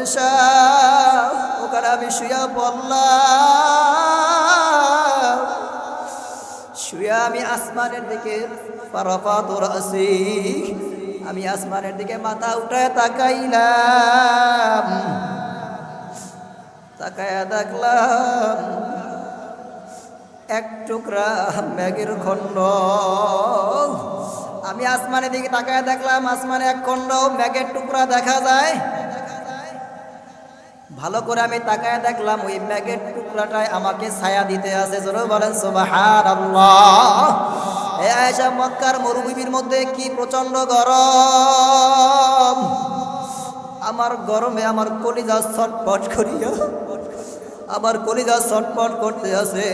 আয়েশা ওখানে আমি শুয়া পড়লাম, শুয়া আমি আসমানের দিকে ফারাফাতু রাসি, আমি আসমানের দিকে মাথা উঠায় তাকাইলাম, তাকায়া দেখলাম এক টুকরা মেঘের খণ্ড। আমি আসমানের দিকে তাকায় দেখলাম আসমানে এক খণ্ড মেঘের টুকরা দেখা যায়। ভালো করে আমি তাকায় দেখলাম ওই মেঘের টুকরাটায় আমাকে ছায়া দিতে আছে। জোরে বলেন সুবহানাল্লাহ। এই আয়েশা, মক্কার মরুভূমির মধ্যে কি প্রচন্ড গরম, আমার গরমে আমার কলিজা ছটফট করিয়া, আমার কলিজা ছটফট করতে আছে।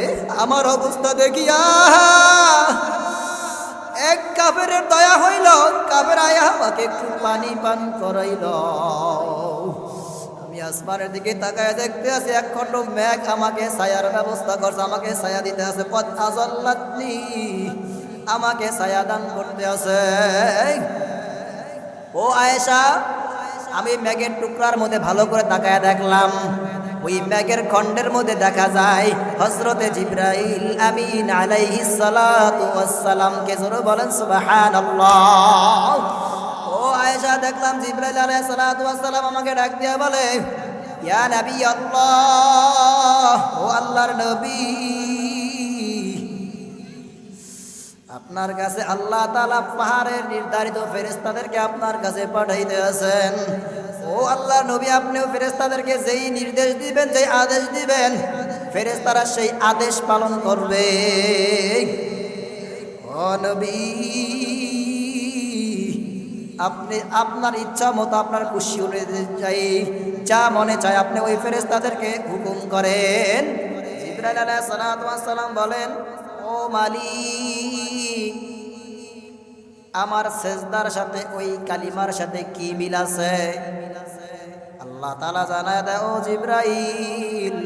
আমার অবস্থা দেখিয়া এক কাফেরের দয়া হইল, কাফের আয়া আমাকে একটু পানি পান করাইল। আমি আসমানের দিকে তাকায় দেখতে আছি এক খণ্ড মেঘ আমাকে ছায়ার ব্যবস্থা করছে, আমাকে ছায়া দিতে আছে। কদ আযাল্লাতনি, আমাকে ছায়া দান করতে আছে। ও আয়েশা, আমি মেঘের টুকরার মধ্যে ভালো করে তাকায় দেখলাম, ওই মেঘের খণ্ডের মধ্যে দেখা যায় হযরতে জিবরাইল আমিন আলাইহিস সালাতু ওয়াস সালাম কে। জোরে বলেন সুবহানাল্লাহ। ও আয়েশা, দেখলাম জিবরাইল আলাইহিস সালাতু ওয়াস সালাম আমাকে ডাক দিয়া বলে, ইয়া নবী আল্লাহ, ও আল্লাহর নবী, আপনার কাছে আল্লাহ তাআলা পাহাড়ের নির্ধারিত ফেরেশতাদেরকে আপনার কাছে পাঠাইতে আছেন। ও আল্লাহ নবী, আপনিও ফেরেশতাদেরকে যেই নির্দেশ দিবেন, যেই আদেশ দিবেন, ফেরেশতারা সেই আদেশ পালন করবে। ও নবী, আপনি আপনার ইচ্ছা মতো, আপনার খুশি অনুযায়ী যা মনে চায় আপনি ওই ফেরেশতাদেরকে হুকুম করেন। জিবরাইল আলাইহিস সালাতু ওয়াস সালাম বলেন, ও মালিক, আমার সেজদার সাথে ওই কালিমার সাথে কি মিল আছে? আল্লাহ তাআলা জানায় দেয়, ও জিবরাইল,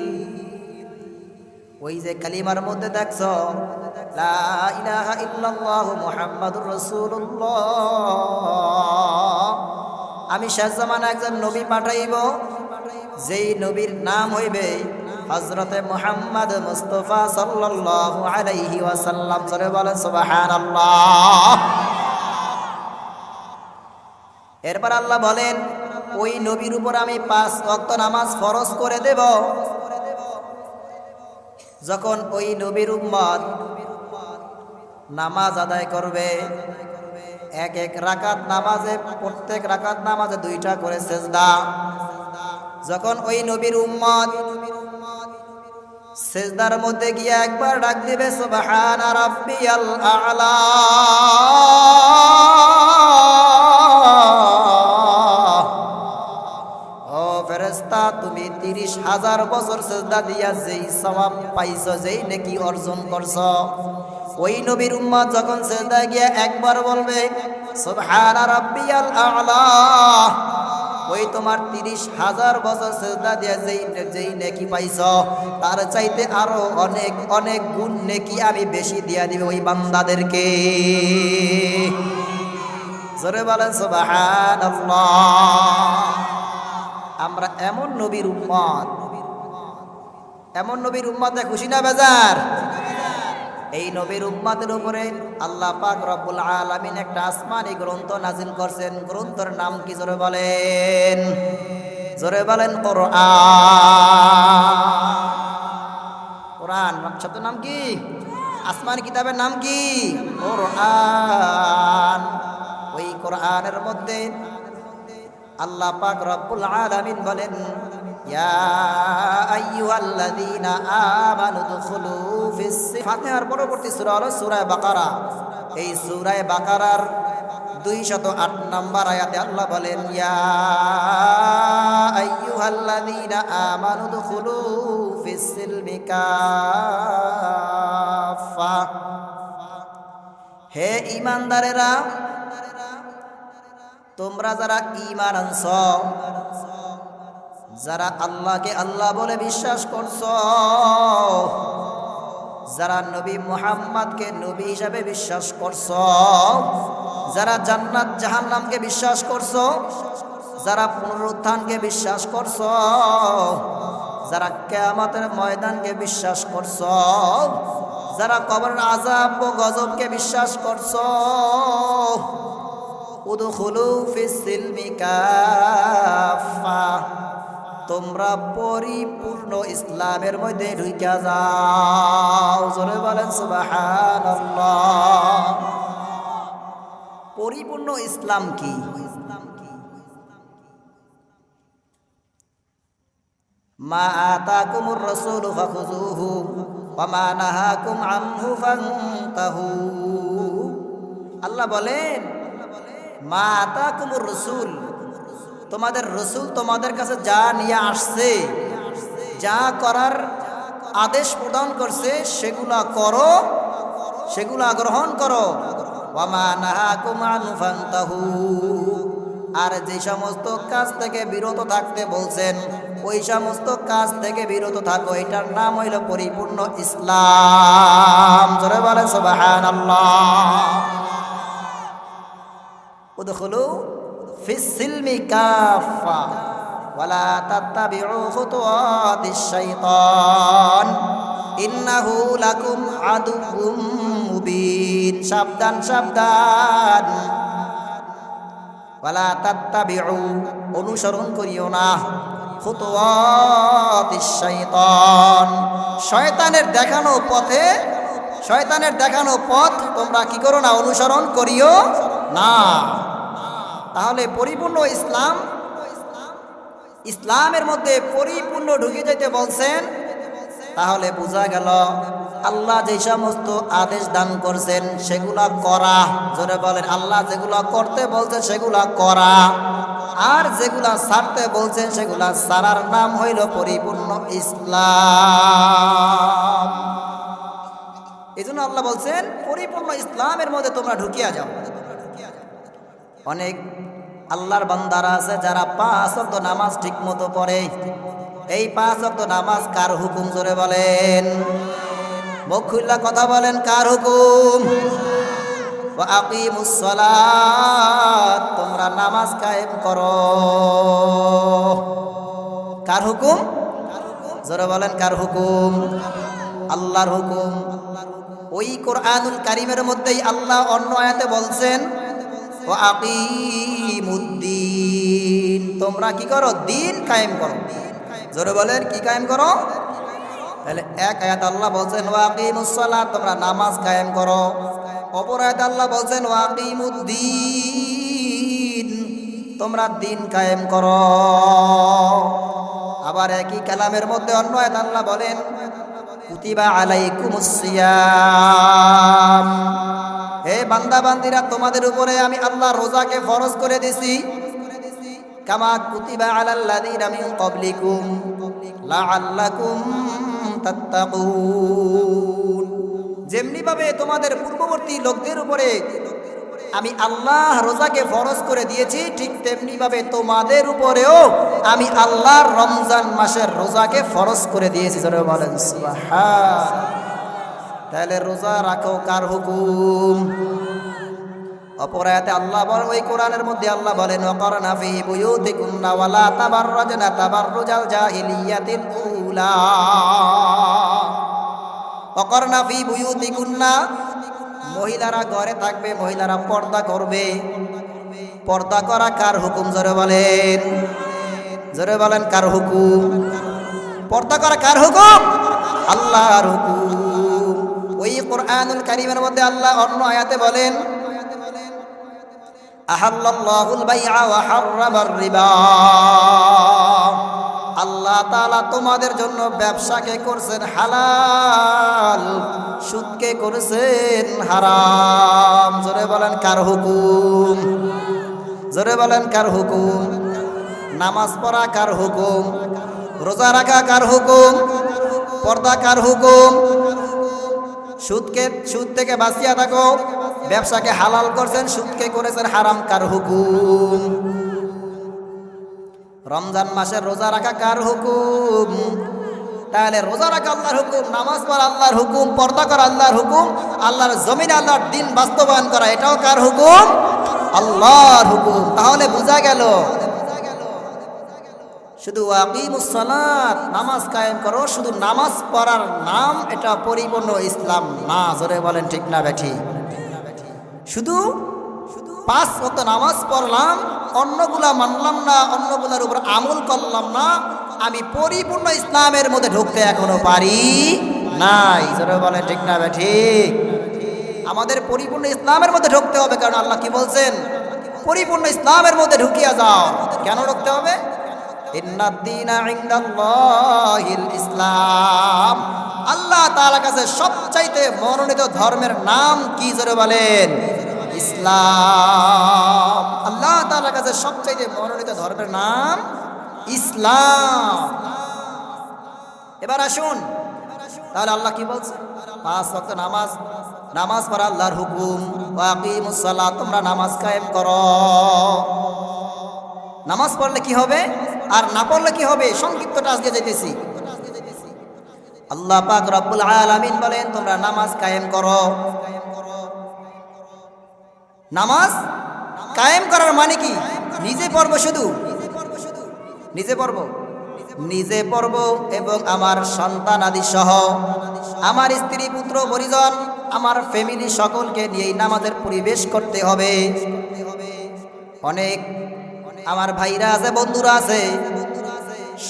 ওই যে কালিমার মধ্যে দেখছো লা ইলাহা ইল্লাল্লাহু মুহাম্মাদুর রাসূলুল্লাহ, আমি শেষ জামানায় একজন নবী পাঠাইব, যেই নবীর নাম হইবে হযরতে মুহাম্মদ মুস্তাফা সাল্লাল্লাহু আলাইহি ওয়াসাল্লাম। জোরে বলেন সুবহানাল্লাহ। এরপর আল্লাহ বলেন, ওই নবীর উপর আমি 5 ওয়াক্ত নামাজ ফরজ করে দেব। যখন ওই নবীর উম্মত নামাজ আদায় করবে, এক এক রাকাত নামাজে, প্রত্যেক রাকাত নামাজে 2টা করে সেজদা। যখন ওই নবীর উম্মত সেজদার মধ্যে গিয়ে একবার ডাক দিবে সুবহানা রাব্বিয়াল আ'লা, ও ফেরেশতা, তুমি 30,000 বছর সেজদা দিয়া যেই সওয়াব পাইছো, যেই নেকি অর্জন করছো, ওই নবীর উম্মত যখন সেজদায় গিয়ে একবার বলবে সুবহানা রাব্বিয়াল আ'লা, ওই তোমার 30,000 বছর সেজদা দিয়া যেই নেকি পাইছো, তার চাইতে আরো অনেক অনেক গুণ নেকি আমি বেশি দিয়া দিবে ওই বান্দাদেরকে। জোরে বলেন সুবহানাল্লাহ। আমরা এমন নবীর উম্মত, এমন নবীর উম্মতে খুশি না বেজার? এই নবীর উম্মতের উপরে আল্লাহ পাক রব্বুল আলামিন একটা আসমানি গ্রন্থ নাজিল করছেন। গ্রন্থের নাম কি? জোরে বলেন, জোরে বলেন কোরআন। কোরআন শব্দের নাম কি? আসমানি কিতাবের নাম কি? কোরআন। ওই কোরআনের মধ্যে আল্লাহ পাক রব্বুল আলামিন বলেন, ইয়া আইয়ুহাল্লাযীনা আমানু দুখুলু ফাতিহার পরবর্তী সূরা হলো সূরা বাকারা। এই সূরা বাকারার 208 নম্বর আয়াতে আল্লাহ বলেন, ইয়া আইয়ুহাল্লাযীনা আমানু দুখুলু ফিস-সিলমি কাফা, হে ঈমানদারেরা, তোমরা যারা ঈমান আনছো, যারা আল্লাহকে আল্লাহ বলে বিশ্বাস করছো, যারা নবী মুহাম্মদকে নবী হিসাবে বিশ্বাস করছো, যারা জান্নাত জাহান্নামকে বিশ্বাস করছো, যারা পুনরুত্থানকে বিশ্বাস করছ, যারা কিয়ামতের ময়দানকে বিশ্বাস করছ, যারা কবরের আযাব ও গজবকে বিশ্বাস করছ, উদখুলু ফিস সিলমি কাফা, তোমরা পরিপূর্ণ ইসলামের মধ্যে ঢুইকা যাও। জোরে বলেন সুবহানাল্লাহ। পরিপূর্ণ ইসলাম কি? মা আতাকুমুর রাসূলু ফাখুযুহু ওয়া মা নাহাকুম আনহু ফান্তাহু। আল্লাহ বলেন, মা আতাকুমুর রাসূল, তোমাদের রসুল তোমাদের কাছে যা নিয়ে আসছে, যা করার আদেশ প্রদান করছে, সেগুলা করো, সেগুলা গ্রহণ করো। ওয়া মা নাহাকুম আনহু ফান্তাহু, আর যে সমস্ত কাজ থেকে বিরত থাকতে বলছেন, ওই সমস্ত কাজ থেকে বিরত থাকো। এটার নাম হইল পরিপূর্ণ ইসলাম। জোরে বলেন সুবহানাল্লাহ। উদখুলু ফিস সিলমি কাফা ওয়ালা তাত্তাবিউ খুতুওয়াতিশ শাইতান ইন্নাহু লাকুম আদুউম মুবিন। সাবধান, সাবধান। ওয়ালা তাত্তাবিউ, অনুসরণ করিও না, খুতুওয়াতিশ শাইতান, শয়তানের দেখানো পথে, শয়তানের দেখানো পথ তোমরা কি করো না, অনুসরণ করিও না। তাহলে পরিপূর্ণ ইসলাম, ইসলামের মধ্যে পরিপূর্ণ ঢুকে যেতে বলছেন, তাহলে বোঝা গেল আল্লাহ যে সমস্ত আদেশ দান করছেন সেগুলা করা। জোরে বলেন, আল্লাহ যেগুলা করতে বলছেন সেগুলা করা, আর যেগুলা ছাড়তে বলছেন সেগুলা ছাড়ার নাম হইল পরিপূর্ণ ইসলাম। এই জন্য আল্লাহ বলছেন পরিপূর্ণ ইসলামের মধ্যে তোমরা ঢুকিয়া যাও। অনেক আল্লাহর বান্দারা আছে যারা 5 ওয়াক্ত নামাজ ঠিক মতো পড়ে। এই 5 ওয়াক্ত নামাজ কার হুকুম? জোরে বলেন, মুখ খুললা কথা বলেন, কার হুকুম? ওয়া আকিমুস সালাত, তোমরা নামাজ কায়েম করো। কার হুকুম? জোরে বলেন, কার হুকুম? আল্লাহর হুকুম। ওই কোরআনুল কারীমের মধ্যেই আল্লাহ অন্য আয়াতে বলছেন, ওয়া আকিমুদ্দিন, তোমরা কি করো? দিন কায়েম করো। জোরে বলেন, কি কায়েম করো? তাহলে এক আয়াত আল্লাহ বলছেন ওয়া আকিমুস সালাত, তোমরা নামাজ কায়েম করো। অপর আয়াত আল্লাহ বলছেন ওয়া আকিমুদ্দিন, তোমরা দিন কায়েম করো। আবার একই কালামের মধ্যে অন্য আয়াত আল্লাহ বলেন কুতিবা আলাইকুমুস সিয়াম, হে বান্দা বান্দিরা, তোমাদের উপরে আমি আল্লাহ রোজাকে ফরজ করে দিছি। কামা কুতিবা আলাল্লাযীনা মিন ক্বাবলিকুম লাআল্লাকুম তাত্তাকুন, যেমনি ভাবে তোমাদের পূর্ববর্তী লোকদের উপরে আমি আল্লাহ রোজাকে ফরজ করে দিয়েছি, ঠিক তেমনি ভাবে তোমাদের উপরেও আমি আল্লাহর রমজান মাসের রোজাকে ফরজ করে দিয়েছি। জোরে বলেন সুবহান। তাহলে রোজা রাখো কার হুকুম? অপর আয়াতে আল্লাহ বলেন, ওই কোরআনের মধ্যে আল্লাহ বলেন ওয়াকারনা ফি বুয়ুতিকুন্না ওয়ালা তাবাররাজনা তাবাররুজাল জাহিলিয়াতিল উলা। ওয়াকারনা ফি বুয়ুতিকুন্না, মহিলারা ঘরে থাকবে, মহিলারা পর্দা করবে। পর্দা করা কার হুকুম? জোরে বলেন, জোরে বলেন, কার হুকুম? পর্দা করা কার হুকুম? আল্লাহর হুকুম। ওই কোরআনুল কারীমের মধ্যে আল্লাহ অন্য আয়াতে বলেন আহাল্লাল্লাহুল বাইআ ওয়া হাররামার রিবা, আল্লাহ তাআলা তোমাদের জন্য ব্যবসাকে করছেন হালাল, সুদকে করেছেন হারাম। জোরে বলেন, কার হুকুম? জোরে বলেন, কার হুকুম? নামাজ পড়া কার হুকুম? রোজা রাখা কার হুকুম? পর্দা কার হুকুম? সুদ থেকে বাঁচিয়া থাকো, ব্যবসাকে হালাল করছেন, সুদকে করেছেন হারাম, কার হুকুম? রমজান মাসের রোজা রাখা কার হুকুম? তাহলে রোজা রাখা আল্লাহর হুকুম, নামাজ পড়া আল্লাহর হুকুম, পর্দা করা আল্লাহর হুকুম, আল্লাহর জমিনে আল্লাহর দিন বাস্তবায়ন করা এটাও কার হুকুম? আল্লাহর হুকুম। তাহলে বোঝা গেল শুধু আকিমুস সালাত, নামাজ কায়েম করো, শুধু নামাজ পড়ার নাম এটা পরিপূর্ণ ইসলাম না। জোরে বলেন ঠিক না বেঠি? শুধু 5 ওয়াক্ত নামাজ পড়লাম, অন্যগুলা মানলাম না, অন্যগুলার উপর আমল করলাম না, আমি পরিপূর্ণ ইসলামের মধ্যে ঢুকতে এখনো পারি নাই। জোরে বলেন ঠিক না বেঠি? আমাদের পরিপূর্ণ ইসলামের মধ্যে ঢুকতে হবে, কারণ আল্লাহ কি বলছেন? পরিপূর্ণ ইসলামের মধ্যে ঢুকিয়া যাও। কেন ঢুকতে হবে? ইন্নাদ-দীনা ইনদাল্লাহিল ইসলাম। আল্লাহ তাআলার কাছে সবচাইতে মনোনীত ধর্মের নাম কি? জোরে বলেন ইসলাম। আল্লাহ তাআলার কাছে সবচাইতে মনোনীত ধর্মের নাম ইসলাম। এবার আসুন, তাহলে আল্লাহ কি বলছে? 5 ওয়াক্ত নামাজ পড়া আল্লাহর হুকুম। ওয়া আকিমুস সালাত, তোমরা নামাজ কায়েম করো। নামাজ পড়লে কি হবে আর না পড়লে কি হবে, সংক্ষিপ্তটা আজকে যাইতেছি। আল্লাহ পাক রব্বুল আলামিন বলেন তোমরা নামাজ কায়েম করো। নামাজ কায়েম করার মানে কি? নিজে পড়বো, শুধু নিজে পড়বো এবং আমার সন্তান আদি সহ আমার স্ত্রী পুত্র পরিজন আমার ফ্যামিলি সকলকে নিয়ে নামাজের পরিবেশ করতে হবে। অনেক আমার ভাইরা আছে, বন্ধুরা আছে,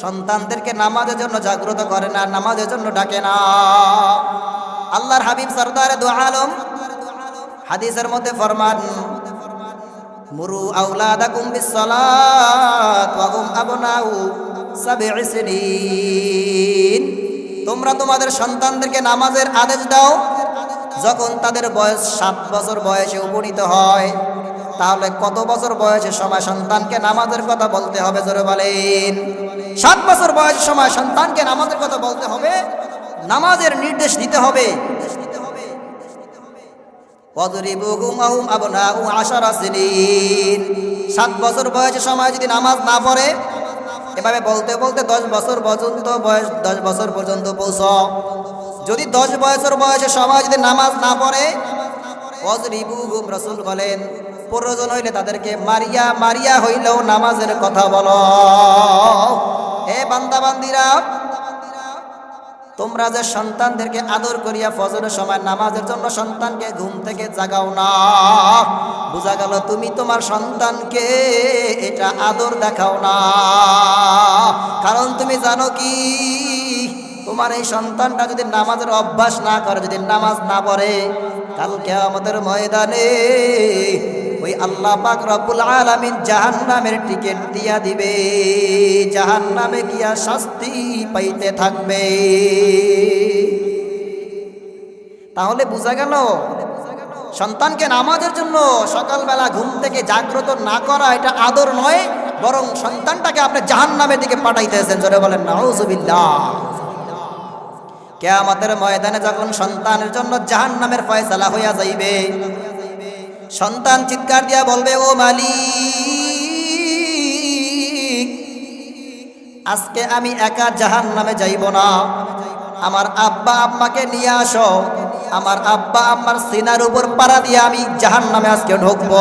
সন্তানদেরকে নামাজের জন্য জাগ্রত করে না, নামাজের জন্য ডাকে না। আল্লাহর হাবিব সরদারে দু আলম হাদিসের মধ্যে ফরমান, মুরু আওলাদাকুম বিসসালাত ওয়া হুম আবনাউ সাবঈ সিনিন। তোমরা তোমাদের সন্তানদেরকে নামাজের আদেশ দাও যখন তাদের বয়স 7 বছর বয়সে উপনীত হয়। তাহলে কত বছর বয়সের সময় সন্তানকে নামাজের কথা বলতে হবে? জোরে বলেন। 7 বছর বয়সের সময় সন্তানকে নামাজের কথা বলতে হবে, নামাজের নির্দেশ দিতে হবে। ওয়াদরিবুহুম ওয়া হুম আবনাউ 10 সিনিন। 7 বছর বয়সের সময় যদি নামাজ না পড়ে, এভাবে বলতে বলতে 10 বছর পর্যন্ত বয়স, 10 বছর পর্যন্ত পৌঁছো। যদি 10 বছর বয়সের সময় যদি নামাজ না পড়ে, ওয়াদরিবুহুম, রাসূল বলেন প্রয়োজন হইলে তাদেরকে মারিয়া হইলেও নামাজের কথা বলো। এ বান্দা বান্দিরা, তোমরা যে সন্তানদেরকে আদর করিয়া ফজরের সময় নামাজের জন্য সন্তানকে ঘুম থেকে জাগাও না, বোঝা গেল তুমি তোমার সন্তানকে এটা আদর দেখাও না। কারণ তুমি জানো কি, তোমার এই সন্তানটা যদি নামাজের অভ্যাস না করে, যদি নামাজ না পড়ে, কাল কিয়ামতের ময়দানে ওই আল্লাহ পাক রব্বুল আলামিন জাহান্নামের টিকিট দিয়া দিবে, জাহান্নামে গিয়া শাস্তি পাইতে থাকবে। তাহলে বোঝা গেল সন্তানকে নামাজের জন্য সকালবেলা ঘুম থেকে জাগ্রত না করা এটা আদর নয়, বরং সন্তানটাকে আপনি জাহান্নামের দিকে পাঠাইতেছেন। জোরে বলেন নাউজুবিল্লাহ। কিয়ামতের ময়দানে যখন সন্তানের জন্য জাহান্নামের ফয়সালা হইয়া যাইবে, সন্তান চিৎকার দিয়া বলবে, ও মালিক, আজকে আমি একা জাহান্নামে যাইব না, আমার আব্বা আম্মাকে নিয়ে আসো, আমার আব্বা আম্মার সিনার উপর পাড়া দিয়ে আমি জাহান্নামে আজকে ঢুকব।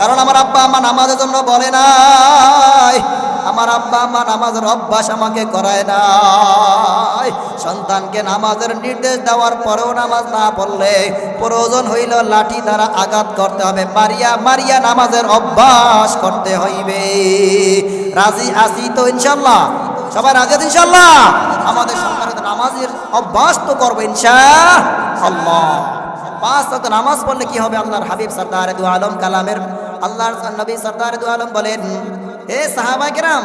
কারণ আমার আব্বা আম্মা নামাজের জন্য বলে নাই, আমার আব্বা আম্মা নামাজের অভ্যাস আমাকে করায় নাই। সন্তানকে নামাজের নির্দেশ দেওয়ার পরেও নামাজ না পড়লে প্রয়োজন হইল লাঠি দ্বারা আঘাত করতে হবে, মারিয়া নামাজের অভ্যাস করতে হইবে। রাজি আছি তো ইনশাল্লাহ? সবাই রাজি আছে ইনশাল্লাহ? আমাদের সন্তানের নামাজের অভ্যাস তো করবো ইনশাআল্লাহ। 5 ওয়াক্ত নামাজ পড়লে কি হবে? আল্লাহর হাবিব সরদারে দু আলম কালামের আল্লাহর নবী সরদারে দু আলম বলেন, হে সাহাবায়ে কেরাম,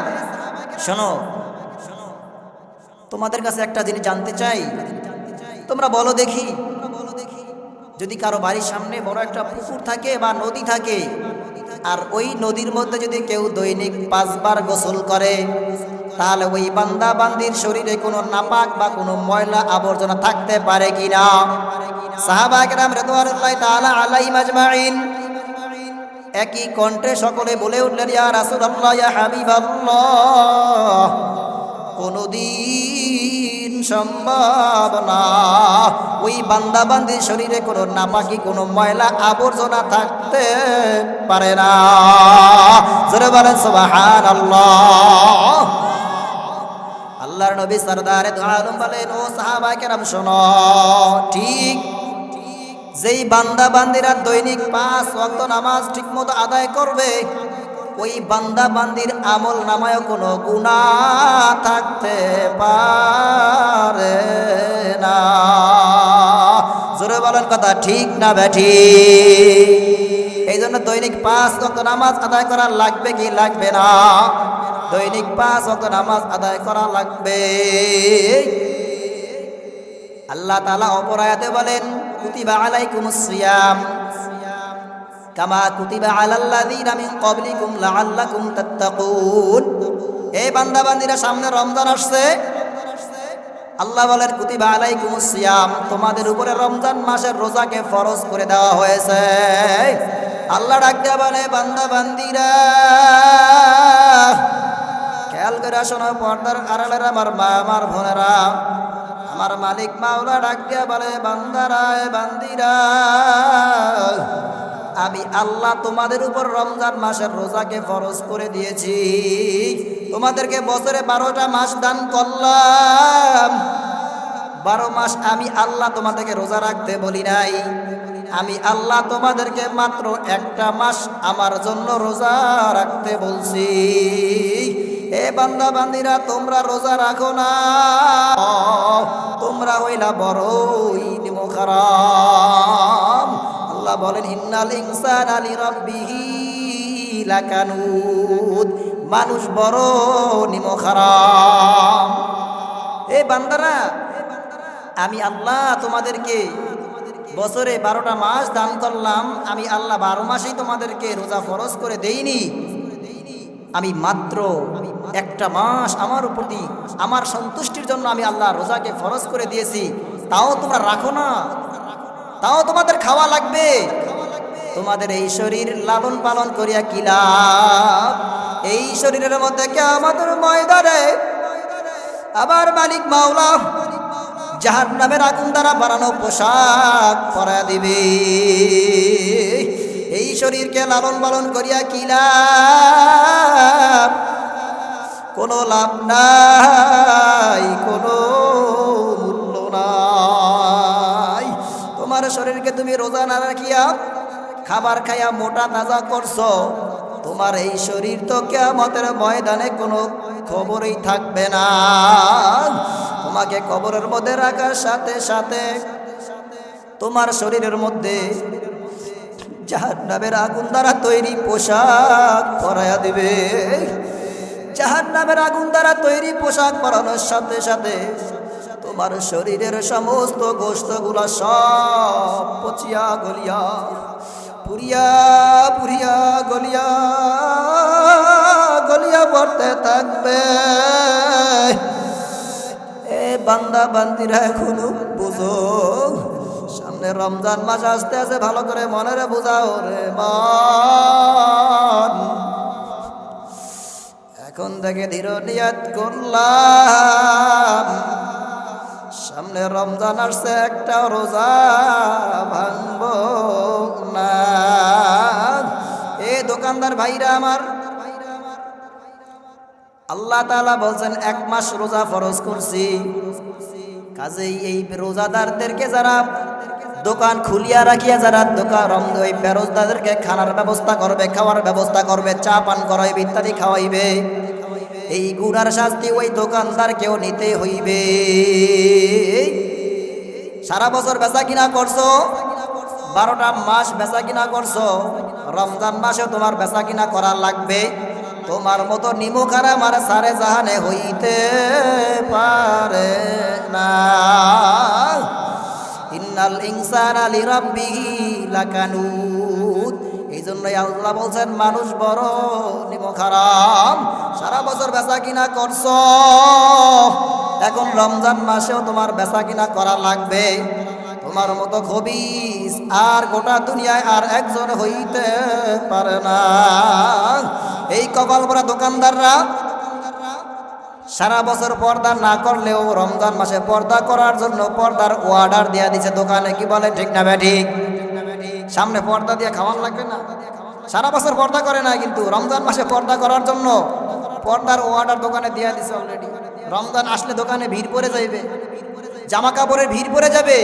শোনো, তোমাদের কাছে একটা জিনিস জানতে চাই, তোমরা বলো দেখি, যদি কারো বাড়ির সামনে বড় একটা পুকুর থাকে বা নদী থাকে, আর ওই নদীর মধ্যে যদি কেউ দৈনিক 5 বার গোসল করে, তাহলে ওই বান্দা বান্দির শরীরে কোনো নাপাক বা কোনো ময়লা আবর্জনা থাকতে পারে কিনা? সাহাবায়ে কেরাম রাদিয়াল্লাহু তাআলা আলাইহিম আজমাইন একই কণ্ঠে সকলে বলে উঠলেন, ইয়া রাসূলুল্লাহ, ইয়া হাবিবাল্লাহ, কোনদিন সম্ভব না। ওই বান্দা বান্দির শরীরে কোনো নাপাকি কোনো ময়লা আবর্জনা থাকতে পারে না। জোরে বলেন সুবহানাল্লাহ। আল্লাহর নবী সরদারে দু আলম বলেন, ও সাহাবায়ে কেরাম শোনো, ঠিক যেই বান্দা বান্দিরা দৈনিক 5 ওয়াক্ত নামাজ ঠিকমতো আদায় করবে, ওই বান্দা বান্দির আমল নামায় কোনো গুনাহ থাকতে পারে না। জোরে বলেন কথা ঠিক না বেঠিক? এই জন্য দৈনিক 5 ওয়াক্ত নামাজ আদায় করা লাগবে কি লাগবে না? দৈনিক 5 ওয়াক্ত নামাজ আদায় করা লাগবে। আল্লাহ তাআলা অপর আয়াতে বলেন, কুতিবা আলাইকুমুস সিয়াম কামা কুতিবা আলাল্লাযীনা মিন ক্বাবলিকুম লাআল্লাকুম তাত্তাকুন। এই বান্দা বান্দিরা, সামনে রমজান আসছে। আল্লাহ বলেন, কুতিবা আলাইকুমুস সিয়াম, তোমাদের উপরে রমজান মাসের রোজাকে ফরজ করে দেওয়া হয়েছে। আল্লাহ ডাক দেয়া বলে, বান্দা বান্দিরা খেয়াল করে শোনো, পর্দার আড়ালের আমার মা আমার বোনেরা, আমার মালিক মাওলা ডাক দিয়া বলে, বান্দারা বান্দিরা, আমি আল্লাহ তোমাদের উপর রমজান মাসের রোজাকে ফরজ করে দিয়েছি। তোমাদেরকে বছরে 12টা মাস দান করলাম। 12 মাস আমি আল্লাহ তোমাদেরকে রোজা রাখতে বলি নাই। আমি আল্লাহ তোমাদেরকে মাত্র একটা মাস আমার জন্য রোজা রাখতে বলছি। এ বান্দা বান্দিরা, তোমরা রোজা রাখো না, তোমরা হইলা বড়ই নিমখারাম। আল্লাহ বলেন, ইন্নাল ইনসানা লিরাব্বিহি লাকানুদ, মানুষ বড় নিমখারাম। এ বান্দারা, আমি আল্লাহ তোমাদেরকে বছরে 12টা মাস দান করলাম। আমি আল্লাহ 12 মাসেই তোমাদেরকে রোজা ফরজ করে দেইনি। আমি মাত্র একটা মাস আমার প্রতি আমার সন্তুষ্টির জন্য আমি আল্লাহ রোজাকে ফরজ করে দিয়েছি। তাও তোমরা রাখো না, তাও তোমাদের খাওয়া লাগবে। তোমাদের এই শরীর লালন পালন করিয়া কি লাভ? এই শরীরের মধ্যে কিয়ামতের ময়দানে আবার মালিক মাওলা জাহান্নামের আগুন দ্বারা বানানো পোশাক পরায়া দিবে। এই শরীরকে লালন পালন করিয়া কি লাভ? কোনো লাভ নাই, কোনো মূল্য নাই। তোমার শরীরকে তুমি রোজা না রাখিয়া খাবার খাইয়া মোটা তাজা করছো, তোমার এই শরীর তো কিয়ামতের ময়দানে কোনো খবরই থাকবে না। তোমাকে কবরের মধ্যে রাখার সাথে সাথে তোমার শরীরের মধ্যে জাহান্নামের আগুন দ্বারা তৈরি পোশাক পরায়া দিবে। জাহান্নামের আগুন দ্বারা তৈরি পোশাক পরানোর সাথে সাথে তোমার শরীরের সমস্ত গোশতগুলা সব পচিয়া গলিয়া পুরিয়া পুরিয়া গলিয়া গলিয়া পড়তে থাকবে। এ বান্দা বান্দিরা, এখনো বুঝো, সামনে রমজান মাস আসতে আছে, ভালো করে মনে বুঝাও রে মন। এখন থেকে দৃঢ় নিয়ত করলাম, সামনে রমজান আসছে, একটা রোজা ভাঙব না। এ দোকানদার ভাইরা আমার, আল্লাহ তাআলা বলছেন 1 মাস রোজা ফরজ করছি। কাজেই এই রোজাদারদেরকে, যারা দোকান খুলিয়া রাখিয়া যারা দোকান ওই বেরোজদারদেরকে খানার ব্যবস্থা করবে, খাওয়ার ব্যবস্থা করবে, চা পান করাইবে, ইত্যাদি খাওয়াইবে, এই গুনার শাস্তি ওই দোকানদারকেও নিতে হইবে। সারা বছর বেচা কিনা করছো, 12টা মাস বেচা কিনা করছো, রমজান মাসে তোমার বেচা কিনা করা লাগবে। তোমার মতো নিমুখারাম আর সারে জাহানে হইতে পারে না। ইন্নাল ইনসানা লিরাব্বিহি লাকানুদ। এই জন্যই আল্লাহ বলছেন, মানুষ বড় নিমুখারাম। সারা বছর বেচা কিনা করছো, এখন রমজান মাসেও তোমার বেচা কিনা করা লাগবে। তোমার মতো খবিস আর গোটা দুনিয়ায় আর একজন হইতে পারে না। এই কপাল ভরা দোকানদাররা সারা বছর পর্দা না করলেও রমজান মাসে পর্দা করার জন্য পর্দার অর্ডার দেয়া দিছে দোকানে, কি বলে ঠিক না ব্যাঠিক? সামনে পর্দা দিয়ে খাওয়ান লাগবে না? সারা বছর পর্দা করে না, কিন্তু রমজান মাসে পর্দা করার জন্য পর্দার অর্ডার দোকানে দেয়া দিছে অলরেডি। রমজান আসলে দোকানে ভিড় পড়ে যাইবে, জামা কাপড়ের ভিড় পড়ে যাবে।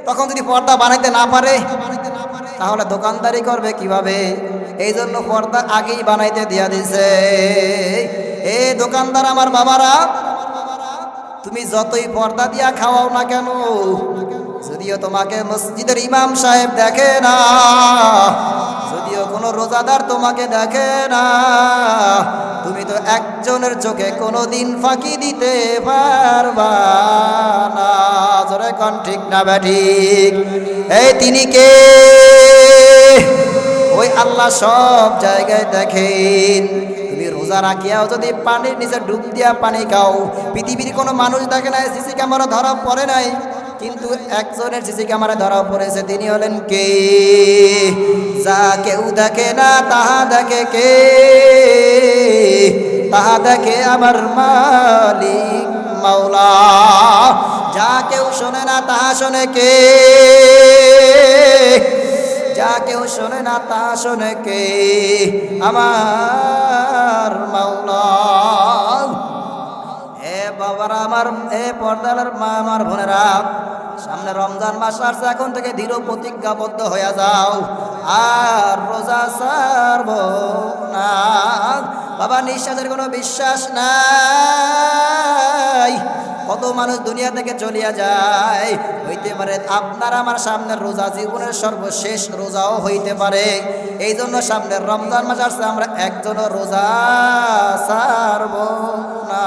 তখন যদি পর্দা বানাইতে না পারে তাহলে দোকানদারি করবে কিভাবে? এই জন্য পর্দা আগেই বানাইতে দিয়া দিছে। এ দোকানদার আমার বাবারা, তুমি যতই পর্দা দিয়া খাওয়াও না কেন, যদিও তোমাকে মসজিদের ইমাম সাহেব দেখে না, যদিও কোনো রোজাদার তোমাকে দেখে না, তুমি তো একজনের চোখে কোনোদিন ফাঁকি দিতে পারবা না। জোরে কোন ঠিক না ব্যাঠিক? এই তিনি কে? ওই আল্লাহ সব জায়গায় দেখেন। তুমি রোজা রাখিয়াও যদি পানির নিচে ডুব দিয়া পানি খাও, পৃথিবীর কোনো মানুষ দেখে নাই, সিসি ক্যামেরা ধরা পড়ে নাই, কিন্তু একজনের সিসি ক্যামেরা ধরা পড়েছে। তিনি হলেন কে? যা কেউ দেখে না তাহা দেখে কে? তাহা দেখে আমার মালিক মাওলা। যা কেউ শোনে না তাহা শোনে কে? যা কেউ শোনে না তা শোনে কে? আমার মাওলা। হে বাবারা আমার, হে পর্দার মা আমার বোনেরা, সামনে রমজান মাস আসছে, এখন থেকে দৃঢ় প্রতিজ্ঞাবদ্ধ হয়ে যাও, আর রোজা ছাড়ব না। বাবা নিঃশ্বাসের কোনো বিশ্বাস নাই। কত মানুষ দুনিয়া থেকে চলিয়া যায়, হইতে পারে আপনার আমার সামনের রোজা জীবনের সর্বশেষ রোজাও হইতে পারে। এই জন্য সামনের রমজান মাস আসছে, আমরা একজনও রোজা ছাড়ব না।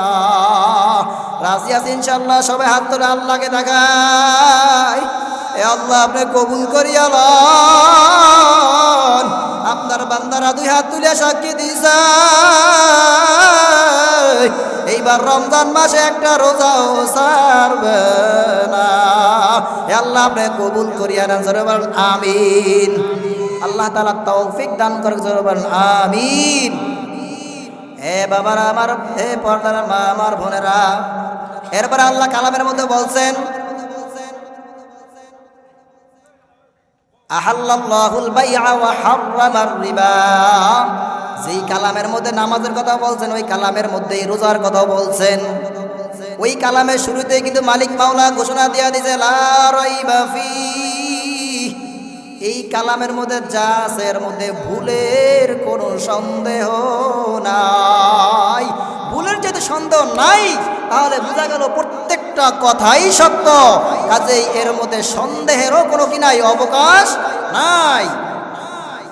রাজি আছি ইনশাল্লাহ? সবাই হাত তুলে আল্লাহকে দেখায়, এ আল্লাহ আপনি কবুল করিয়া লন। আপনার বান্দারা দুই হাত তুলে সাক্ষী দিছে, এইবার রমজান মাসে একটা রোজাও ছাড়বে না। আল্লাহ আপনি কবুল করিয়া নেন, জোরে বলেন আমিন। আল্লাহ তাআলা তৌফিক দান করুক, জোরে বলেন আমিন। হে বাবারা আমার, হে পর্দার মা আমার বোনেরা, এরপরে আল্লাহ কালামের মধ্যে বলছেন, আহাল্লাল্লাহুল বাইআ ওয়া হাররামার রিবা। যেই কালামের মধ্যে নামাজের কথা বলছেন, ওই কালামের মধ্যেই রোজার কথা বলছেন। ওই কালামের শুরুতেই কিন্তু মালিক মাওলা ঘোষণা দিয়া দিয়েছে, লা রাইবা ফীহ। এই কালামের মধ্যে যা আছে এর মধ্যে ভুলের কোনো সন্দেহ নাই। ভুলের যদি সন্দেহ নাই তাহলে বোঝা গেল প্রত্যেকটা কথাই সত্য। কাজেই এর মধ্যে সন্দেহেরও কোনো কি নাই, অবকাশ নাই।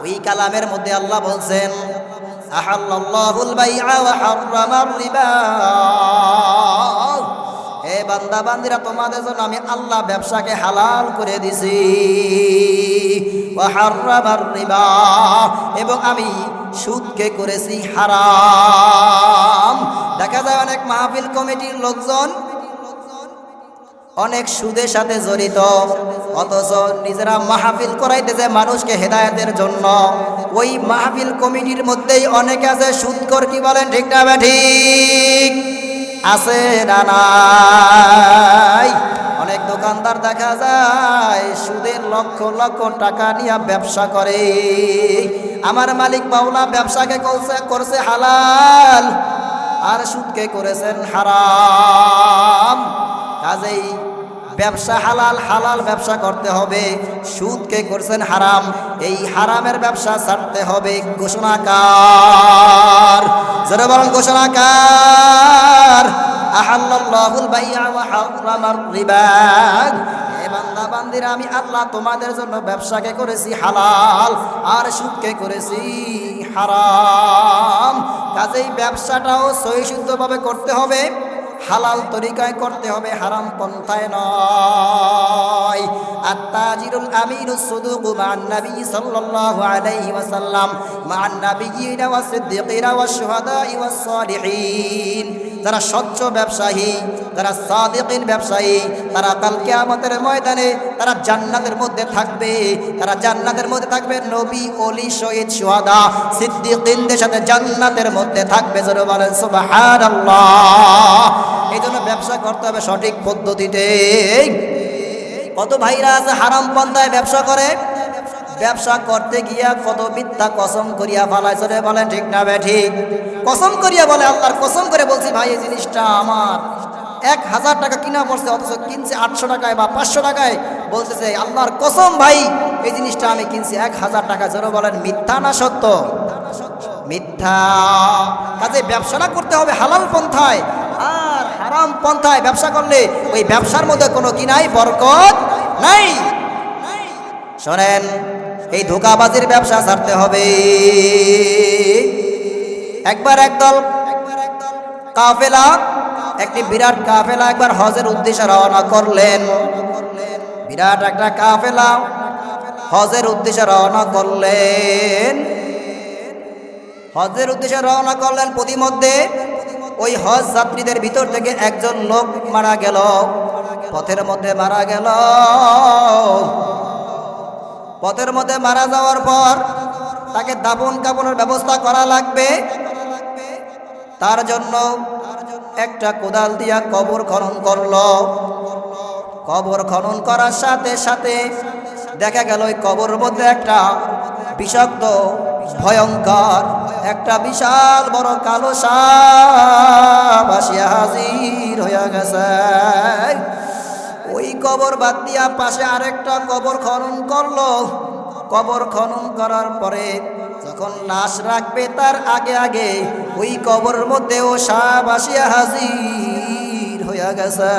ওই কালামের মধ্যে আল্লাহ বলছেন, আহাল্লাল্লাহুল বাইআ ওয়া হাররামার রিবা। হে বান্দা বান্দিরা, তোমাদের জন্য আমি আল্লাহ ব্যবসাকে হালাল করে দিছি। ওয়া হাররামার রিবা, এবং আমি সুদকে করেছি হারাম। দেখা যায় অনেক মাহফিল কমিটির লোকজন অনেক সুদের সাথে জড়িত, অথচ নিজেরা মাহফিল করাইতেছে মানুষকে হেদায়েতের জন্য। ওই মাহফিল কমিটির মধ্যেই অনেকে আছে সুদখোর, কি বলেন ঠিক না ঠিক? আছে না নাই? অনেক দোকানদার দেখা যায় সুদের লক্ষ লক্ষ টাকা নিয়ে ব্যবসা করে। আমার মালিক মাওলা ব্যবসাকে করছে হালাল, আর সুদকে করেছেন হারাম। কাজেই ব্যবসা হালাল, হালাল ব্যবসা করতে হবে। সুদকে করছেন হারাম, এই হারামের ব্যবসা ছাড়তে হবে। ঘোষণাকার, যারা বলেন ঘোষণাকার, আহাল্লাল্লাহুল বাইআ ওয়া হাররামার রিবা। হে বান্দা বান্দিরা, আমি আল্লাহ তোমাদের জন্য ব্যবসাকে করেছি হালাল, আর সুদকে করেছি হারাম। কাজেই ব্যবসাটাও সহি শুদ্ধভাবে করতে হবে, হালাল তরিকায় করতে হবে, হারাম পন্থায় নয়। আত-তাজিরুল আমিনুস সুদুকু মা'আন নবী সাল্লাল্লাহু আলাইহি ওয়াসাল্লাম মা'আন নাবিয়্যিনা ওয়াস সিদ্দীকিনা ওয়াশ শুহাদা'i ওয়াস সালিহিন। যারা স্বচ্ছ ব্যবসায়ী, যারা সাদিকিন ব্যবসায়ী, তারা কাল কিয়ামতের ময়দানে তারা জান্নাতের মধ্যে থাকবে। তারা জান্নাতের মধ্যে থাকবে, নবী, ওলি, শহীদ, শুহাদা, সিদ্দিকিনদের সাথে জান্নাতের মধ্যে থাকবে। যারা বলেন সুবহানাল্লাহ। এই জন্য ব্যবসা করতে হবে সঠিক পদ্ধতিতে। কত ভাইরা আছে হারাম পন্থায় ব্যবসা করে, ব্যবসা করতে গিয়া কত মিথ্যা কসম করিয়া ফালায়। চলে বলেন ঠিক না ঠিক? কসম করিয়া বলে, আল্লাহর কসম করে বলছি ভাই এই জিনিসটা আমার 1000 টাকা কিনা পড়ছে, অথচ কিনছে 800 টাকায় বা 500 টাকায়। বলতেছে আল্লাহর কসম ভাই এই জিনিসটা আমি কিনছি 1000 টাকা। যেন বলেন মিথ্যা না সত্য? মিথ্যা। কাজে ব্যবসাটা করতে হবে হালাল পন্থায়, আর হারাম পন্থায় ব্যবসা করলে ওই ব্যবসার মধ্যে কোনো কি নাই, বরকত নাই। শোনেন, এই ধোঁকাবাজির ব্যবসা ছাড়তে হবে। একবার একদল কাফেলা, একটি বিরাট কাফেলা একবার হজের উদ্দেশ্যে রওনা করলেন। বিরাট একটা কাফেলা হজের উদ্দেশ্যে রওনা করলেন। হজের উদ্দেশ্যে রওনা করলেন, প্রতিমধ্যে ওই হজ যাত্রীদের ভিতর থেকে একজন লোক মারা গেল, পথের মধ্যে মারা গেল। পথের মধ্যে মারা যাওয়ার পর তাকে দাফন কাফনের ব্যবস্থা করা লাগবে। তার জন্য একটা কোদাল দিয়া কবর খনন করলো। কবর খনন করার সাথে সাথে দেখা গেল ওই কবরের মধ্যে একটা বিষাক্ত ভয়ঙ্কর একটা বিশাল বড় কালো সাপ আসিয়া হাজির হইয়া গেছে। ওই কবর বাদ দিয়া পাশে আরেকটা কবর খনন করলো। কবর খনন করার পরে যখন লাশ রাখবে তার আগে আগে ওই কবরের মধ্যেও সাপ আসিয়া হাজির হইয়া গেছে।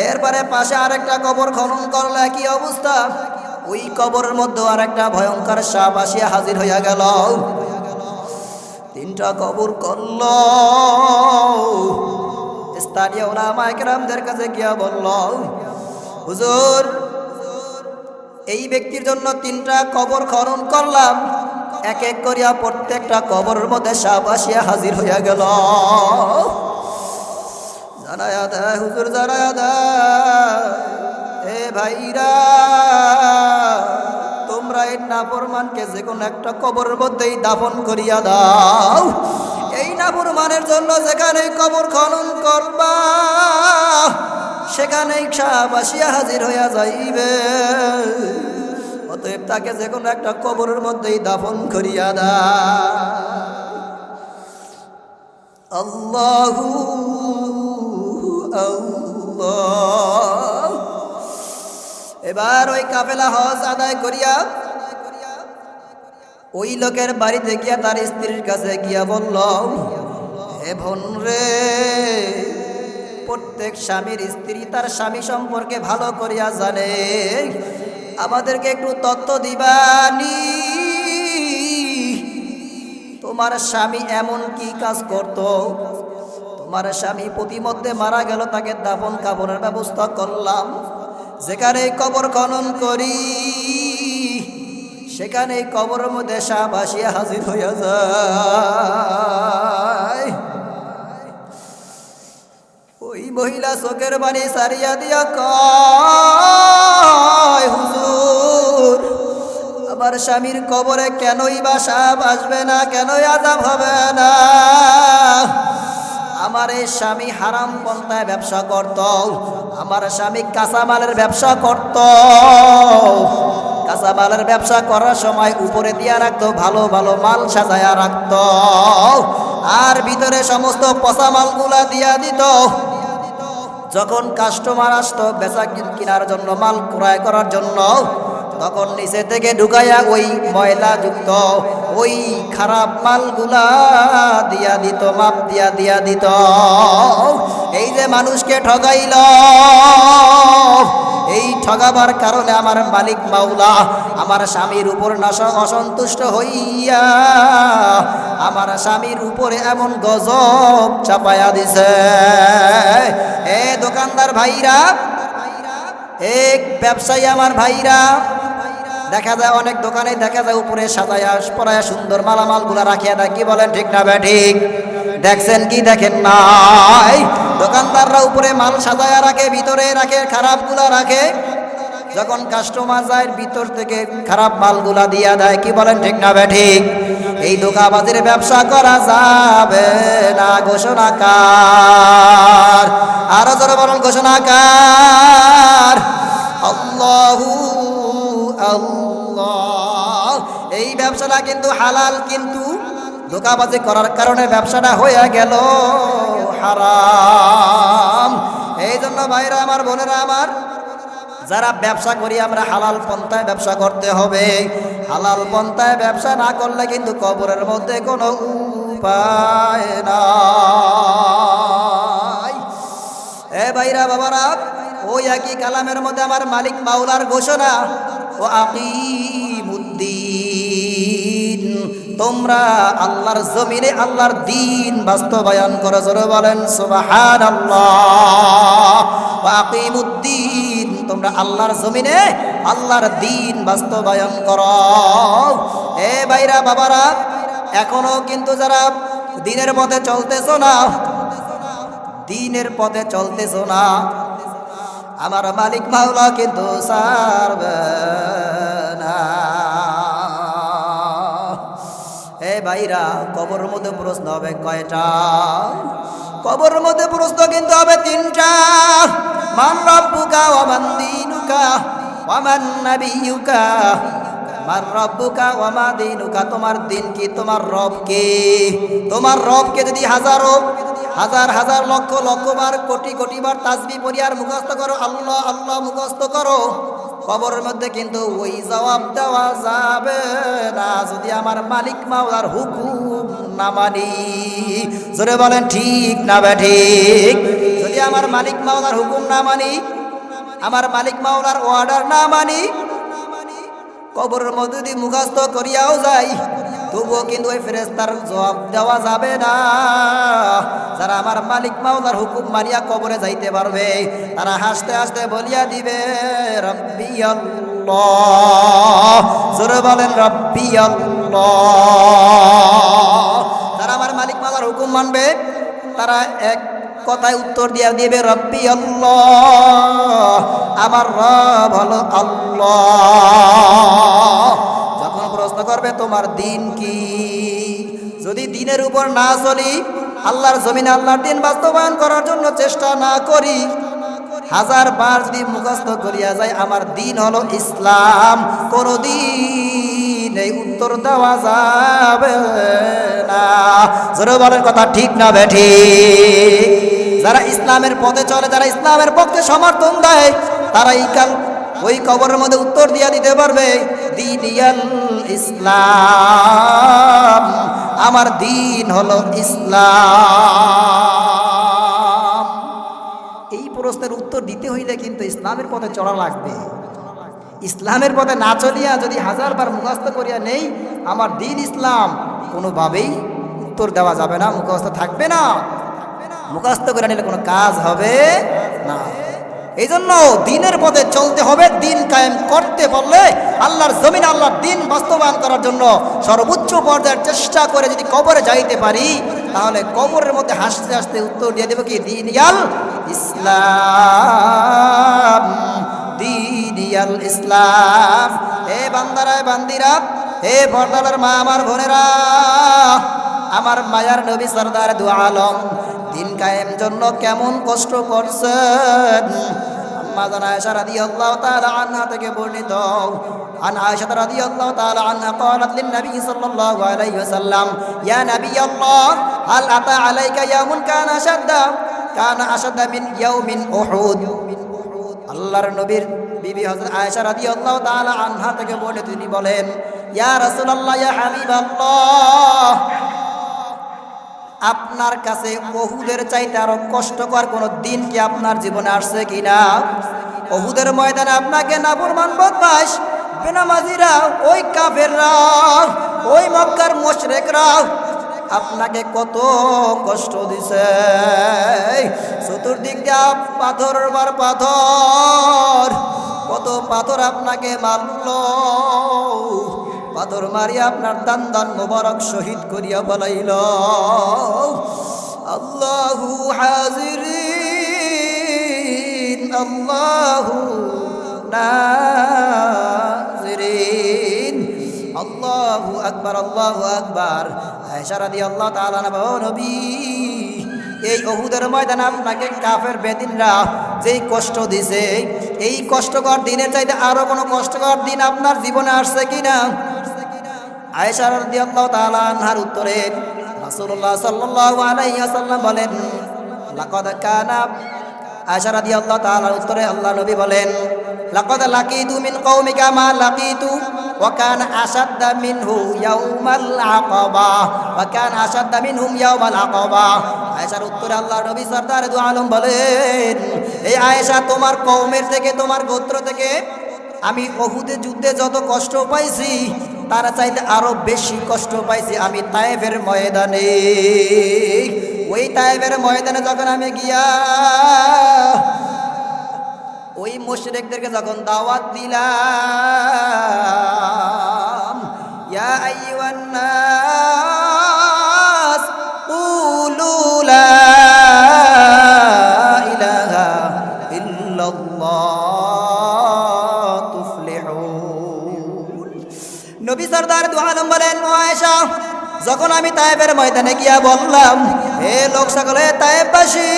এরপরে পাশে আরেকটা কবর খনন করলো, একই অবস্থা। ওই কবরের মধ্যে আরেকটা ভয়ঙ্কর সাপ আসিয়া হাজির হইয়া গেল। 3টা কবর করলো। স্থানীয় উলামায়ে কেরামদের কাছে গিয়া বলল, হুজুর এই ব্যক্তির জন্য 3টা কবর খনন করলাম, এক এক করিয়া প্রত্যেকটা কবরের মধ্যে সাপ আসিয়া হাজির হইয়া গেল। জানায়া দেয় হুজুর, জানায়া দেয়, এ ভাইরা তোমরা এই নাফরমানকে যে কোনো একটা কবরের মধ্যেই দাফন করিয়া দাও। এই নাফরমানের জন্য যেখানেই কবর খনন করবা সেখানেই সাপ আসিয়া হাজির হইয়া যাইবে। অতএব তাকে যে কোনো একটা কবরের মধ্যেই দাফন করিয়া দাও। আল্লাহু আল্লাহ। এবার ওই কাফেলা হজ আদায় করিয়া ওই লোকের বাড়িতে গিয়া তার স্ত্রীর কাছে গিয়া বলল, হে বোন রে, প্রত্যেক স্বামীর স্ত্রী তার স্বামী সম্পর্কে ভালো করিয়া জানে, আমাদেরকে একটু তথ্য দিবানি। তোমার স্বামী এমন কি কাজ করত? তোমার স্বামী প্রতিমধ্যে মারা গেল, তাকে দাফন কাফনের ব্যবস্থা করলাম। যেখানে কবর খনন করি সেখানে কবরের মধ্যে সাপ আসিয়া হাজির হইয়া যায়। ওই মহিলা চোখের পানি সারিয়া দিয়া কয়, হুজুর আমার স্বামীর কবরে কেনই বা সাপ আসবে না, কেনই আযাব হবে না? আমার এই স্বামী হারাম পন্থায় ব্যবসা করত। আমার স্বামী কাঁচামালের ব্যবসা করত। কাঁচামালের ব্যবসা করার সময় উপরে দিয়া রাখতো ভালো ভালো মাল সাজায়া রাখতো, আর ভিতরে সমস্ত পচা মালগুলা দিয়া দিত। যখন কাস্টমার আসতো বেচা কেনার জন্য, মাল ক্রয় করার জন্য, তখন নিচে থেকে ঢুকাইয়া ওই ময়লা যুক্ত ওই খারাপ মালগুলা দিয়া দিত, মাপ দিয়া দিত। এই যে মানুষকে ঠগাইল, এই ঠগাবার কারণে আমার মালিক মাওলা আমার স্বামীর উপর অসন্তুষ্ট হইয়া আমার স্বামীর উপরে এমন গজব চাপায়া দিছে। এ দোকানদার ভাইরা, এক ব্যবসায়ী আমার ভাইরা, দেখা যায় অনেক দোকানে দেখা যায় উপরে সাজায়া পরায়া সুন্দর মালামাল গুলা রাখিয়া দেয়। কি বলেন ঠিক না ঠিক? দেখছেন কি দেখেন নাই? দোকানদাররা উপরে মাল সাজায়া রাখে, ভিতরে রাখে খারাপগুলা রাখে, যখন কাস্টমার যায় ভিতর থেকে খারাপ মালগুলা দিয়া দেয়। কি বলেন ঠিক না বেঠিক? এই ধোঁকাবাজির ব্যবসা করা যাবে না। ঘোষণাকার, আরো জোরে বলেন ঘোষণাকার, আল্লাহু আল্লাহ। এই ব্যবসাটা কিন্তু হালাল, কিন্তু ধোঁকাবাজি করার কারণে ব্যবসাটা হয়ে গেল হারাম। এই জন্য ভাইরা আমার, বোনেরা আমার, যারা ব্যবসা করি আমরা হালাল পন্থায় ব্যবসা করতে হবে। হালাল পন্থায় ব্যবসা না করলে কিন্তু কবরের মধ্যে কোনো উপায় নাই। এ ভাইরা বাবারা, ওই একই কালামের মধ্যে আমার মালিক মাওলার ঘোষণা, ও আকিমুদ্দিন, তোমরা আল্লাহর জমিনে আল্লাহর দ্বীন বাস্তবায়ন করো। জোরে বলেন সুবহানাল্লাহ। ওয়া আকিমুদ্দিন, তোমরা আল্লাহর জমিনে আল্লাহর দ্বীন বাস্তবায়ন করো। এ ভাইরা বাবারা, এখনো কিন্তু যারা দ্বীনের পথে চলতেছো না, দ্বীনের পথে চলতেছো না, আমার মালিক মাওলা কিন্তু ছাড়বে না। এ ভাইরা, কবরের মধ্যে প্রশ্ন হবে কয়টা? কবরের মধ্যে প্রশ্ন কিন্তু হবে তিনটা। মান রাব্বুকা ওয়া মান দীনুকা ওয়া মান নাবিয়ুকা। মান রাব্বুকা ওয়া মা দীনুকা, তোমার দিন কি, তোমার রব কে? তোমার রবকে যদি হাজারো হাজার হাজার লক্ষ লক্ষ বার কোটি কোটি বার তাসবিহ পড়ি আর মুখস্থ করো, আল্লাহ আল্লাহ মুখস্থ করো, কবরের মধ্যে কিন্তু ওই জবাব দেওয়া যাবে না যদি আমার মালিক মাওলার হুকুম না মানি। জোরে বলেন ঠিক না বেঠিক? যদি আমার মালিক মাওলার হুকুম না মানি, আমার মালিক মাওলার অর্ডার না মানি, কবরের মধ্যে যদি মুখস্থ করিয়াও যাই, তবুও কিন্তু ওই ফেরেশতার জবাব দেওয়া যাবে না। যারা আমার মালিক মাওলার হুকুম মানিয়া কবরে যাইতে পারবে, তারা হাসতে হাসতে বলিয়া দিবে রব্বি আল্লাহ। জোরে বলেন রব্বি আল্লাহ। যারা আমার মালিক মাওলার হুকুম মানবে, তারা এক কথায় উত্তর দিয়া দিবে রব্বি আল্লাহ, আমার রব হলো আল্লাহ। যখন প্রশ্ন করবে তোমার দিন কি, যদি দিনের উপর না চলি, আল্লাহর জমিনে আল্লাহর দিন বাস্তবায়ন করার জন্য চেষ্টা না করি, হাজার বার যদি মুখস্থ করিয়া যায় আমার দিন হলো ইসলাম, কোনদিন এই উত্তর দেওয়া যাবে না। জোরে বলেন কথা ঠিক না বেঠিক? যারা ইসলামের পথে চলে, যারা ইসলামের পক্ষে সমর্থন দেয়, তারা ওই কবরের মধ্যে উত্তর দিয়া দিতে পারবে দিনিয়াল ইসলাম, আমার দিন হলো ইসলাম। এই প্রশ্নের উত্তর দিতে হইলে কিন্তু ইসলামের পথে চলা লাগবে। ইসলামের পথে না চলিয়া যদি হাজারবার মুখস্থ করিয়া নেই আমার দিন ইসলাম, কোনোভাবেই উত্তর দেওয়া যাবে না, মুখস্থ থাকবে না। মুখস্থ করে নিলে কোনো কাজ হবে না। এই জন্য দিনের পথে চলতে হবে। দিন কায়েম করতে পারলে আল্লাহর জমিন আল্লাহর দিন বাস্তবায়ন করার জন্য সর্বোচ্চ পর্যায়ের চেষ্টা করে যদি কবরে যাইতে পারি, তাহলে কবরের মধ্যে হাসতে হাসতে উত্তর দিয়ে দেব কি দিনিয়াল ইসলাম, দিনিয়াল ইসলাম। হে বান্দারা বান্দিরা, হে পর্দার মা আমার বোনেরা, আমার মায়ার নবী সরদার দু আলম দিন কায়েম জন্য কেমন কষ্ট করছেন। আম্মা জান আয়েশা রাদিয়াল্লাহু তাআলা আনহা থেকে বর্ণিত, আন আয়েশা রাদিয়াল্লাহু তাআলা আনহা قالت للنبي صلى الله عليه وسلم يا نبي الله هل أتى عليك يوم كان أشد من يوم أحد। আল্লাহর নবীর বিবি হযরত আয়েশা রাদিয়াল্লাহু তাআলা আনহা থেকে বর্ণিত, তিনি বলেন, ইয়া রাসূলুল্লাহ, ইয়া হাবিবাল্লাহ, আপনার কাছে ওহুদের চাইতে আরো কষ্টকর কোন দিন কি আপনার জীবনে আসছে কিনা? ওহুদের ময়দানে আপনাকে নাফরমান বদমাশ বেনামাজিরা, ওই কাফেররা, ওই মক্কার মুশরিকরা আপনাকে কত কষ্ট দিছে। চতুর্দিক দিয়ে পাথরের বার পাথর, কত পাথর আপনাকে মারল। পাথর মারিয়া আপনার দান মোবারক শহীদ করিয়া বলাইল। আল্লাহু হাজিরিন আল্লাহু নাজিরিন আল্লাহু আকবার আল্লাহু আকবার। আয়েশা রাদিয়াল্লাহু তাআলা আনহা, নবী এই উহুদের ময়দানে আপনাকে কাফের বেদিনরা যেই কষ্ট দিছে, এই কষ্টকর দিনের চাইতে আরো কোনো কষ্টকর দিন আপনার জীবনে আসছে কিনা? আয়েশা রাদিয়াল্লাহু তাআলা আনহার উত্তরে রাসূলুল্লাহ সাল্লাল্লাহু আলাইহি ওয়াসাল্লাম বলেন, লাকাদ কানা, আয়েশা রাদিয়াল্লাহু তাআলার উত্তরে আল্লাহ নবী বলেন, লাকাদ লাকিতু মিন কওমিকা মা লাকিতু ওয়া কানা আশাদ্দা মিনহু ইয়াউমাল আকাবা ওয়া কানা আশাদ্দা মিনহুম ইয়াউমাল আকাবা। আয়েশার উত্তরে আল্লাহ নবী সরদার দু আলম বলেন, এই আয়েশা, তোমার কওমের থেকে, তোমার গোত্র থেকে আমি উহুদের যুদ্ধে যত কষ্ট পাইছি তার চাইতে আরো বেশি কষ্ট পাইছি আমি তায়েফের ময়দানে। ওই তায়েফের ময়দানে যখন আমি গিয়া ওই মুশরিকদেরকে যখন দাওয়াত দিলাম, ইয়া আইয়ুহান নাস কুলু লা ইলাহা ইল্লাল্লাহ তুফলিহুন। নবী সরদার দু আলম বলেন, ও আয়েশা, যখন আমি তায়েফের ময়দানে গিয়া বললাম, হে লোক সকলে তায়েফবাসী,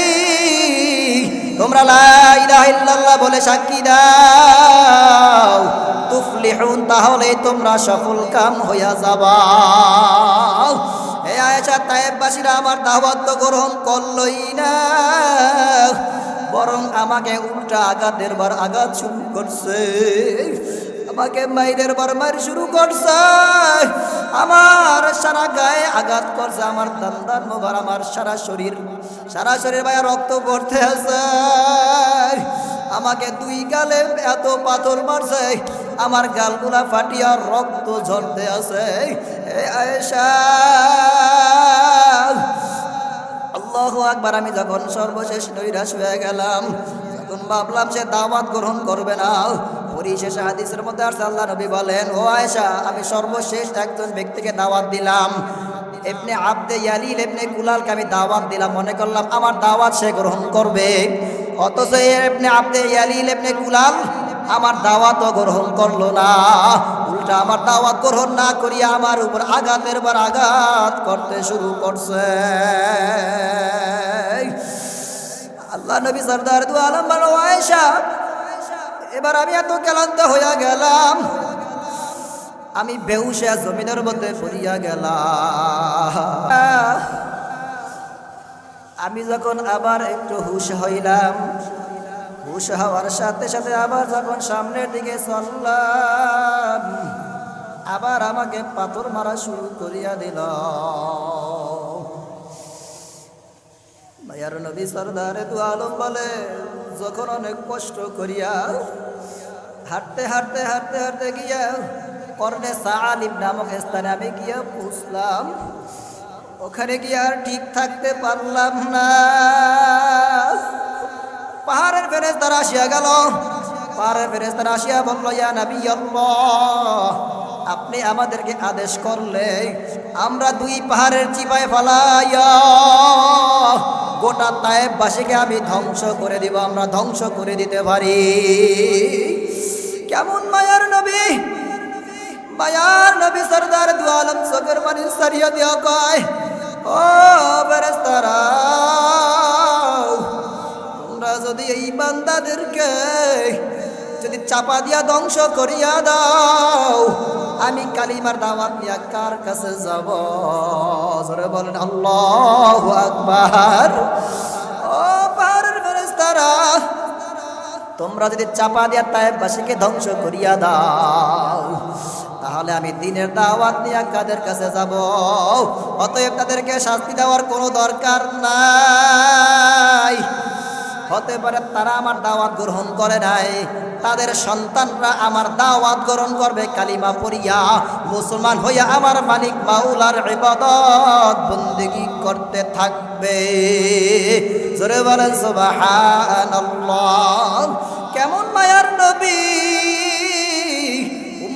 তোমরা লা ইলাহা ইল্লাল্লাহ বলে সাক্ষী দাও, তুফলিহুন, তাহলে তোমরা সফল কাম হইয়া যাবা। হে আয়েশা, তায়েফবাসীরা আমার দাওয়াত তো গ্রহণ করলই না, বরং আমাকে উল্টা আঘাতের বার আঘাত শুরু করছে, আমাকে মাইরের বার মার শুরু করছে, আমার সারা গায়ে আঘাত করছে, আমার দান মোবার, আমার সারা শরীর ভাইয়া রক্ত পড়তে আছে, আমাকে দুই গালে এত পাথর মারছে, আমার গালগুলা ফাটিয়া রক্ত ঝরতে আছে। আয়েশা, আল্লাহু আকবার। আমি যখন সর্বশেষ নৈরাশ হয়ে গেলাম, যখন ভাবলাম সে দাওয়াত গ্রহণ করবে না, পরিশেষে হাদিসের মধ্যে আসছে, আল্লাহ নবী বলেন, ও আয়েশা, আমি সর্বশেষ একজন ব্যক্তিকে দাওয়াত দিলাম, ইবনে আব্দে ইয়ালিল ইবনে কুলালকে আমি দাওয়াত দিলাম, মনে করলাম আমার দাওয়াত সে গ্রহণ করবে, অথচ ইবনে আব্দে ইয়ালিল ইবনে কুলাল আমার দাওয়াতও গ্রহণ করলো না, উল্টা আমার দাওয়াত গ্রহণ না করিয়া আমার উপর আঘাতের পর আঘাত করতে শুরু করছে। আল্লাহ নবী সরদার দু আলম বলো, আয়েশা, এবার আমি এত ক্লান্ত হইয়া গেলাম, আমি বেহুশে জমিনের মধ্যে পড়িয়া গেলাম। আমি যখন আবার একটু হুশ হইলাম, হুশ হওয়ার সাথে সাথে আবার যখন সামনের দিকে চললাম, আবার আমাকে পাথর মারা শুরু করিয়া দিল। মায়ার নবী সরদারে দু আলম বলে, যখন অনেক কষ্ট করিয়া হাঁটতে হাঁটতে হাঁটতে হাঁটতে গিয়া কর্ণে সালিম নামক স্থানে আমি গিয়া পৌঁছলাম, ওখানে গিয়ে আর ঠিক থাকতে পারলাম না, পাহাড়ের ফেরেশতারা আসিয়া গেল। পাহাড়ের ফেরেশতারা আসিয়া বলল, ইয়া নবী আল্লাহ, আপনি আমাদেরকে আদেশ করলে আমরা দুই পাহাড়ের চিপায় ফালাইয়া গোটা তায়েফবাসীকে আমি ধ্বংস করে দিব, আমরা ধ্বংস করে দিতে পারি। কেমন মায়ার নবী, মায়ার নবী সরদার দু আলম চোখের পানি সারিয়া দিয়া কয়, ও ফেরেশতারা, তোমরা যদি এই বান্দাদেরকে যদি চাপা দিয়া ধ্বংস করিয়া দাও, আমি কালিমার দাওয়াত নিয়ে কার কাছে যাব? জোরে বলেন আল্লাহু আকবার। ও পাহাড়ের ফেরেশতারা, তোমরা যদি চাপা দিয়া তায়েফবাসীকে ধ্বংস করিয়া দাও, তাহলে আমি দিনের দাওয়াত নিয়ে কাদের কাছে যাব? অতএব তাদেরকে শাস্তি দেওয়ার কোনো দরকার নাই। হতে পারে তারা আমার দাওয়াত গ্রহণ করে নাই, তাদের সন্তানরা আমার দাওয়াত গ্রহণ করবে, কালিমা পড়িয়া মুসলমান হইয়া আমার মালিক মাওলার ইবাদত বন্দেগী করতে থাকবে। জোরে বলেন সুবহানাল্লাহ। কেমন মায়ার নবী,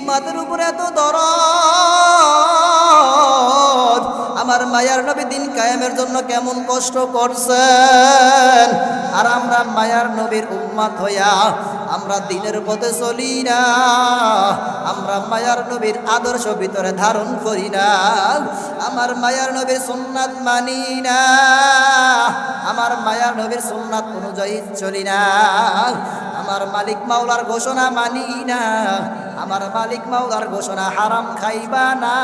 উম্মতের উপরে এত দরদ, আমার মায়ার নবী দিন কায়েমের জন্য কেমন কষ্ট করছেন, আর আমরা মায়ার নবীর উম্মত হইয়া আমরা দিনের পথে চলি না, আমরা মায়ার নবীর আদর্শ ভিতরে ধারণ করি না, আমার মায়ার নবীর সুন্নাত মানি না, আমার মায়ার নবীর সুন্নাত অনুযায়ী চলি না, আমার মালিক মাওলার ঘোষণা মানি না, আমার মালিক মাওলার ঘোষণা হারাম খাইবা না,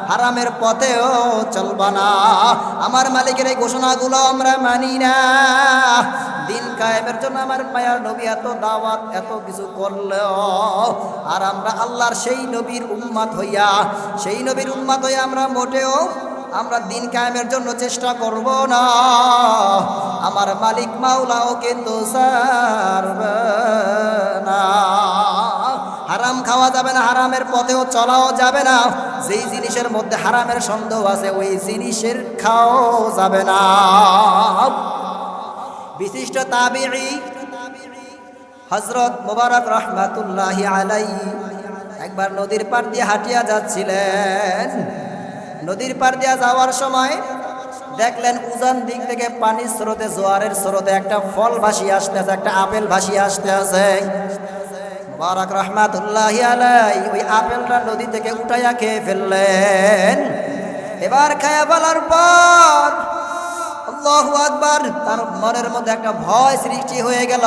হারামের পথেও চলবা না, আমার মালিকের এই ঘোষণাগুলো আমরা মানি না। দিন কায়েমের জন্য আমার মায়ার নবী এত দাওয়াত এত কিছু করলেও আর আমরা আল্লাহর সেই নবীর উম্মত হইয়া সেই নবীর উম্মত হইয়া আমরা মোটেও আমরা দিন কায়েমের জন্য চেষ্টা করব না। আমার মালিক মাওলাও কিন্তু ছাড়বে না। হারাম খাওয়া যাবে না, হারামের পথেও চলাও যাবে না, যেই জিনিসের মধ্যে হারামের সন্দেহ আছে ওই জিনিসের খাওয়া যাবে না। বিশিষ্ট তাবিঈ হযরত মুবারক রাহমাতুল্লাহি আলাইহি একবার নদীর পাড় দিয়ে হাঁটিয়া যাচ্ছিলেন। নদীর পাড় দিয়ে যাওয়ার সময় দেখলেন উজান দিক থেকে পানির স্রোতে জোয়ারের স্রোতে একটা ফল ভাসিয়ে আসতেছে, একটা আপেল ভাসিয়ে আসতে আছে। মুবারক রাহমাতুল্লাহি আলাইহি ওই আপেলটা নদী থেকে উঠাইয়া খেয়ে ফেললেন। এবার খেয়ে ফেলার পর আল্লাহু আকবার, তার মনের মধ্যে একটা ভয় সৃষ্টি হয়ে গেল।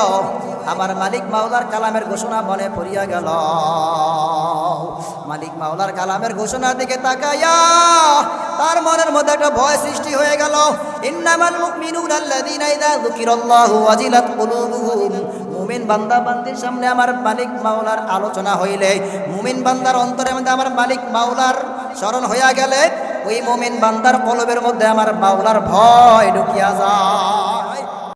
আমার মালিক মাওলার কালামের ঘোষণা মনে পড়িয়া গেল। মালিক মাওলার কালামের ঘোষণার দিকে তাকাইয়া তার মনের মধ্যে একটা ভয় সৃষ্টি হয়ে গেল। ইন্নামাল মুমিনুনা আল্লাযীনা ইযা যুকিরাল্লাহু ওয়াজিলাত কুলুবুহুম। মুমিন বান্দা বান্দির সামনে আমার মালিক মাওলার আলোচনা হইলে, মুমিন বান্দার অন্তরের মধ্যে আমার মালিক মাওলার স্মরণ হইয়া গেলে ওই মুমিন বান্দার কলবের মধ্যে আমার মাওলার ভয় ঢুকিয়া যায়।